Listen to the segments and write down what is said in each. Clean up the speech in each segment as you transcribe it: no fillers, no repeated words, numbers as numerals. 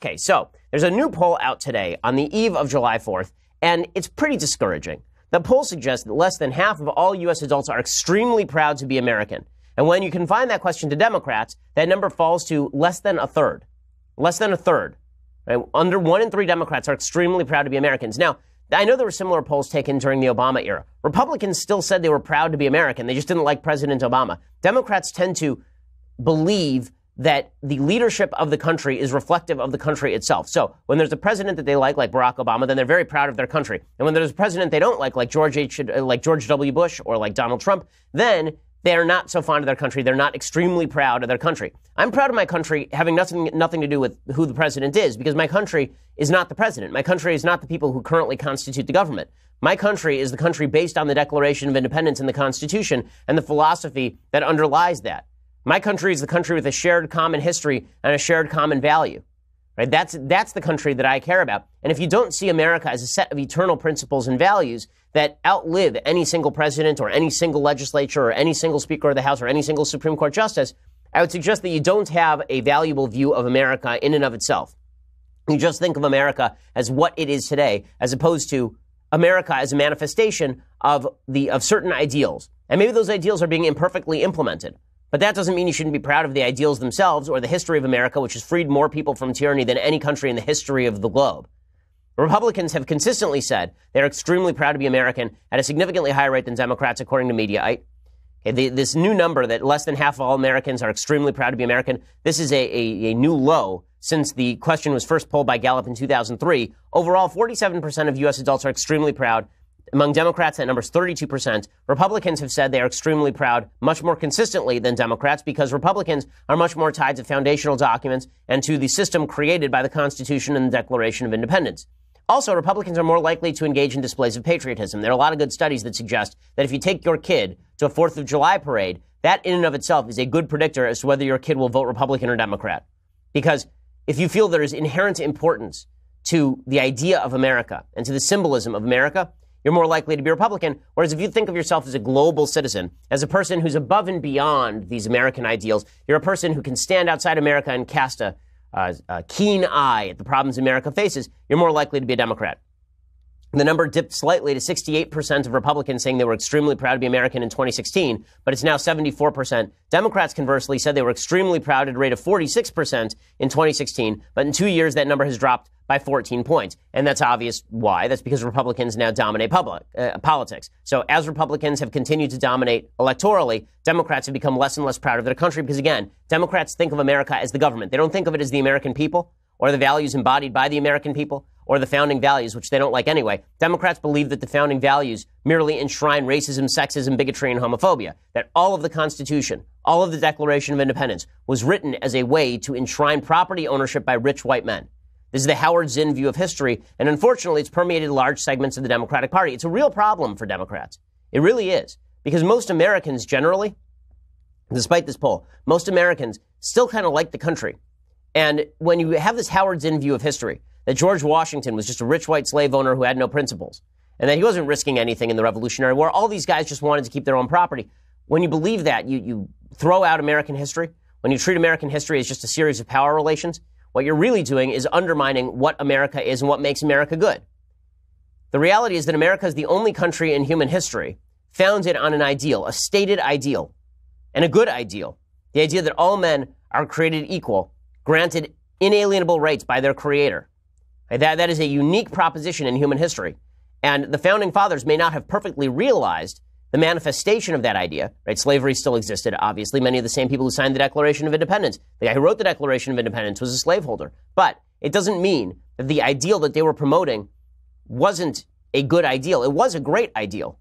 Okay, so there's a new poll out today on the eve of July 4th, and it's pretty discouraging. The poll suggests that less than half of all U.S. adults are extremely proud to be American. And when you confine that question to Democrats, that number falls to less than a third. Less than a third. Right? Under 1 in 3 Democrats are extremely proud to be Americans. Now, I know there were similar polls taken during the Obama era. Republicans still said they were proud to be American. They just didn't like President Obama. Democrats tend to believe that the leadership of the country is reflective of the country itself. So when there's a president that they like Barack Obama, then they're very proud of their country. And when there's a president they don't like George W. Bush or like Donald Trump, then they're not so fond of their country. They're not extremely proud of their country. I'm proud of my country having nothing to do with who the president is, because my country is not the president. My country is not the people who currently constitute the government. My country is the country based on the Declaration of Independence and the Constitution and the philosophy that underlies that. My country is the country with a shared common history and a shared common value. Right? That's the country that I care about. And if you don't see America as a set of eternal principles and values that outlive any single president or any single legislature or any single Speaker of the House or any single Supreme Court justice, I would suggest that you don't have a valuable view of America in and of itself. You just think of America as what it is today, as opposed to America as a manifestation of certain ideals. And maybe those ideals are being imperfectly implemented. But that doesn't mean you shouldn't be proud of the ideals themselves or the history of America, which has freed more people from tyranny than any country in the history of the globe. Republicans have consistently said they're extremely proud to be American at a significantly higher rate than Democrats, according to Mediaite. Okay, this new number that less than half of all Americans are extremely proud to be American, this is a new low since the question was first polled by Gallup in 2003. Overall, 47% of U.S. adults are extremely proud. Among Democrats, that number is 32%. Republicans have said they are extremely proud much more consistently than Democrats, because Republicans are much more tied to foundational documents and to the system created by the Constitution and the Declaration of Independence. Also, Republicans are more likely to engage in displays of patriotism. There are a lot of good studies that suggest that if you take your kid to a 4th of July parade, that in and of itself is a good predictor as to whether your kid will vote Republican or Democrat. Because if you feel there is inherent importance to the idea of America and to the symbolism of America, you're more likely to be Republican. Whereas if you think of yourself as a global citizen, as a person who's above and beyond these American ideals, you're a person who can stand outside America and cast a keen eye at the problems America faces, you're more likely to be a Democrat. The number dipped slightly to 68% of Republicans saying they were extremely proud to be American in 2016, but it's now 74%. Democrats, conversely, said they were extremely proud at a rate of 46% in 2016, but in 2 years that number has dropped by 14 points. And that's obvious why. That's because Republicans now dominate politics. So as Republicans have continued to dominate electorally, Democrats have become less and less proud of their country because, again, Democrats think of America as the government. They don't think of it as the American people or the values embodied by the American people or the founding values, which they don't like anyway. Democrats believe that the founding values merely enshrine racism, sexism, bigotry, and homophobia. That all of the Constitution, all of the Declaration of Independence was written as a way to enshrine property ownership by rich white men. This is the Howard Zinn view of history, and unfortunately, it's permeated large segments of the Democratic Party. It's a real problem for Democrats. It really is. Because most Americans generally, despite this poll, most Americans still kind of like the country. And when you have this Howard Zinn view of history, that George Washington was just a rich white slave owner who had no principles, and that he wasn't risking anything in the Revolutionary War, all these guys just wanted to keep their own property. When you believe that, you throw out American history. When you treat American history as just a series of power relations, what you're really doing is undermining what America is and what makes America good. The reality is that America is the only country in human history founded on an ideal, a stated ideal, and a good ideal. The idea that all men are created equal, granted inalienable rights by their creator. That is a unique proposition in human history. And the founding fathers may not have perfectly realized the manifestation of that idea, right? Slavery still existed, obviously. Many of the same people who signed the Declaration of Independence, the guy who wrote the Declaration of Independence was a slaveholder. But it doesn't mean that the ideal that they were promoting wasn't a good ideal. It was a great ideal.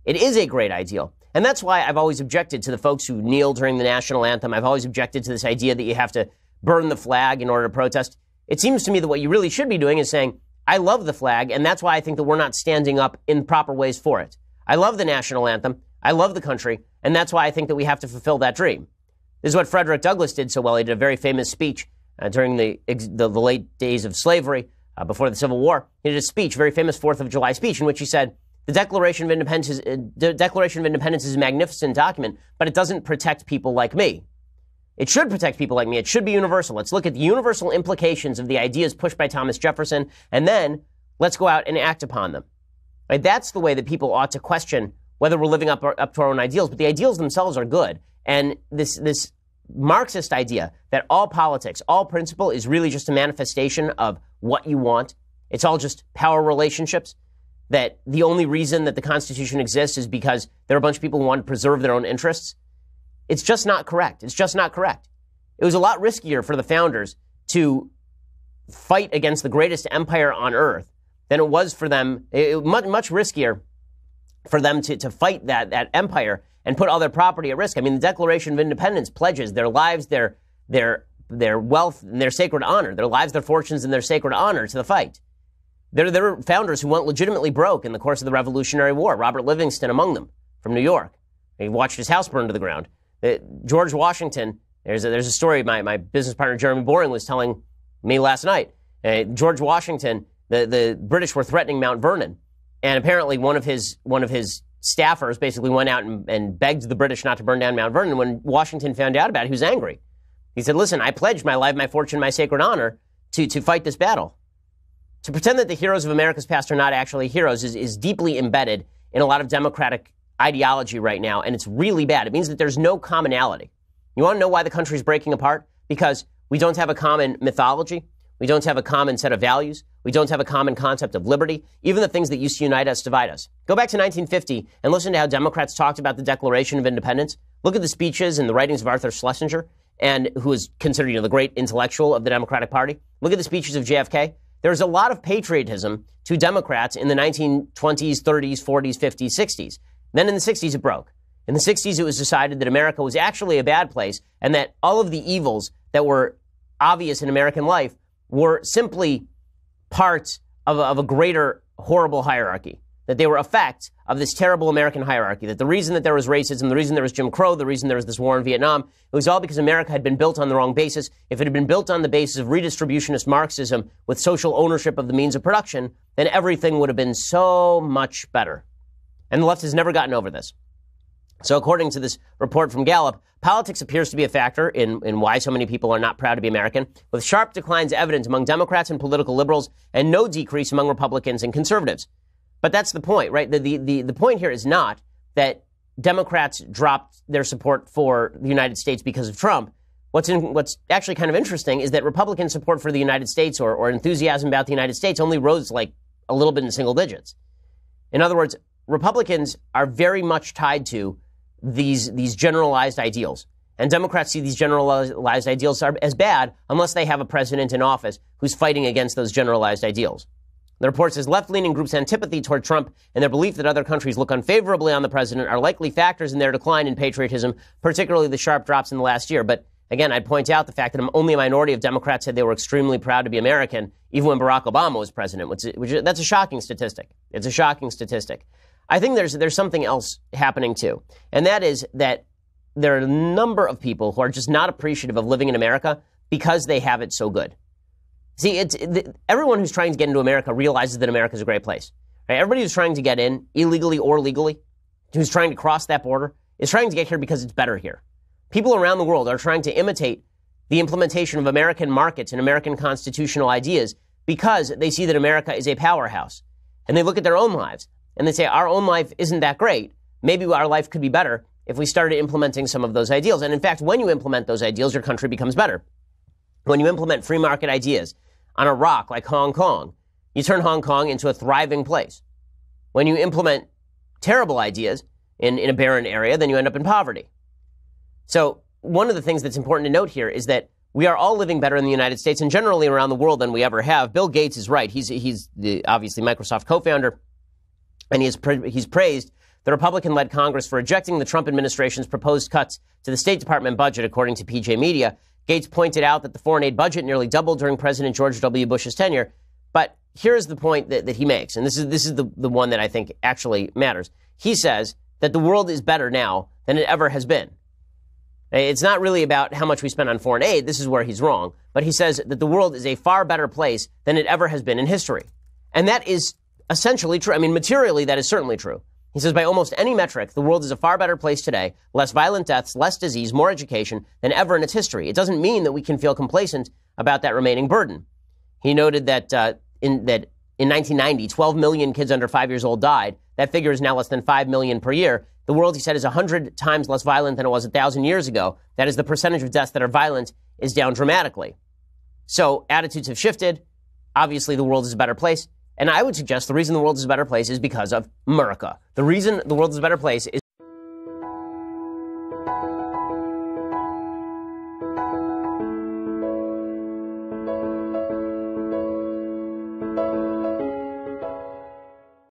It is a great ideal. And that's why I've always objected to the folks who kneel during the national anthem. I've always objected to this idea that you have to burn the flag in order to protest. It seems to me that what you really should be doing is saying, I love the flag, and that's why I think that we're not standing up in proper ways for it. I love the national anthem. I love the country. And that's why I think that we have to fulfill that dream. This is what Frederick Douglass did so well. He did a very famous speech during the late days of slavery, before the Civil War. He did a speech, very famous 4th of July speech, in which he said, the Declaration of Independence is a magnificent document, but it doesn't protect people like me. It should protect people like me. It should be universal. Let's look at the universal implications of the ideas pushed by Thomas Jefferson, and then let's go out and act upon them. Right? That's the way that people ought to question whether we're living up to our own ideals. But the ideals themselves are good. And this Marxist idea that all politics, all principle is really just a manifestation of what you want. It's all just power relationships. That the only reason that the Constitution exists is because there are a bunch of people who want to preserve their own interests. It's just not correct. It's just not correct. It was a lot riskier for the founders to fight against the greatest empire on earth than it was for them, much riskier for them to fight that empire and put all their property at risk. I mean, the Declaration of Independence pledges their lives, their wealth, and their sacred honor, their lives, their fortunes, and their sacred honor to the fight. There are founders who went legitimately broke in the course of the Revolutionary War, Robert Livingston among them, from New York. He watched his house burn to the ground. George Washington, there's a story my business partner Jeremy Boring was telling me last night. George Washington, the British were threatening Mount Vernon, and apparently one of his staffers basically went out and begged the British not to burn down Mount Vernon. When Washington found out about it, he was angry. He said, listen, I pledged my life, my fortune, my sacred honor to fight this battle. To pretend that the heroes of America's past are not actually heroes is deeply embedded in a lot of democratic ideology right now, and it's really bad. It means that there's no commonality. You want to know why the country's breaking apart? Because we don't have a common mythology. We don't have a common set of values. We don't have a common concept of liberty. Even the things that used to unite us divide us. Go back to 1950 and listen to how Democrats talked about the Declaration of Independence. Look at the speeches and the writings of Arthur Schlesinger, and who is considered the great intellectual of the Democratic Party. Look at the speeches of JFK. There's a lot of patriotism to Democrats in the 1920s, 30s, 40s, 50s, 60s. Then in the 60s, it broke. In the 60s, it was decided that America was actually a bad place and that all of the evils that were obvious in American life were simply parts of a greater horrible hierarchy, that they were effects of this terrible American hierarchy, that the reason that there was racism, the reason there was Jim Crow, the reason there was this war in Vietnam, it was all because America had been built on the wrong basis. If it had been built on the basis of redistributionist Marxism with social ownership of the means of production, then everything would have been so much better. And the left has never gotten over this. So according to this report from Gallup, politics appears to be a factor in why so many people are not proud to be American, with sharp declines evident among Democrats and political liberals and no decrease among Republicans and conservatives. But that's the point, right? The point here is not that Democrats dropped their support for the United States because of Trump. What's actually kind of interesting is that Republican support for the United States or enthusiasm about the United States only rose like a little bit in single digits. In other words, Republicans are very much tied to these generalized ideals. And Democrats see these generalized ideals as bad unless they have a president in office who's fighting against those generalized ideals. The report says left-leaning groups' antipathy toward Trump and their belief that other countries look unfavorably on the president are likely factors in their decline in patriotism, particularly the sharp drops in the last year. But again, I'd point out the fact that only a minority of Democrats said they were extremely proud to be American, even when Barack Obama was president, which that's a shocking statistic. It's a shocking statistic. I think there's something else happening too, and that is that there are a number of people who are just not appreciative of living in America because they have it so good. See, everyone who's trying to get into America realizes that America is a great place. Right? Everybody who's trying to get in, illegally or legally, who's trying to cross that border, is trying to get here because it's better here. People around the world are trying to imitate the implementation of American markets and American constitutional ideas because they see that America is a powerhouse. And they look at their own lives and they say, our own life isn't that great. Maybe our life could be better if we started implementing some of those ideals. And in fact, when you implement those ideals, your country becomes better. When you implement free market ideas on a rock like Hong Kong, you turn Hong Kong into a thriving place. When you implement terrible ideas in a barren area, then you end up in poverty. So one of the things that's important to note here is that we are all living better in the United States and generally around the world than we ever have. Bill Gates is right. He's the, obviously Microsoft co-founder, and he's praised the Republican-led Congress for rejecting the Trump administration's proposed cuts to the State Department budget, according to PJ Media. Gates pointed out that the foreign aid budget nearly doubled during President George W. Bush's tenure. But here's the point that he makes, and this is the one that I think actually matters. He says that the world is better now than it ever has been. It's not really about how much we spend on foreign aid. This is where he's wrong. But he says that the world is a far better place than it ever has been in history. And that is essentially true. I mean, materially, that is certainly true. He says, by almost any metric, the world is a far better place today, less violent deaths, less disease, more education than ever in its history. It doesn't mean that we can feel complacent about that remaining burden. He noted that in 1990, 12 million kids under 5 years old died. That figure is now less than 5 million per year. The world, he said, is 100 times less violent than it was 1,000 years ago. That is, the percentage of deaths that are violent is down dramatically. So attitudes have shifted. Obviously, the world is a better place. And I would suggest the reason the world is a better place is because of America. The reason the world is a better place is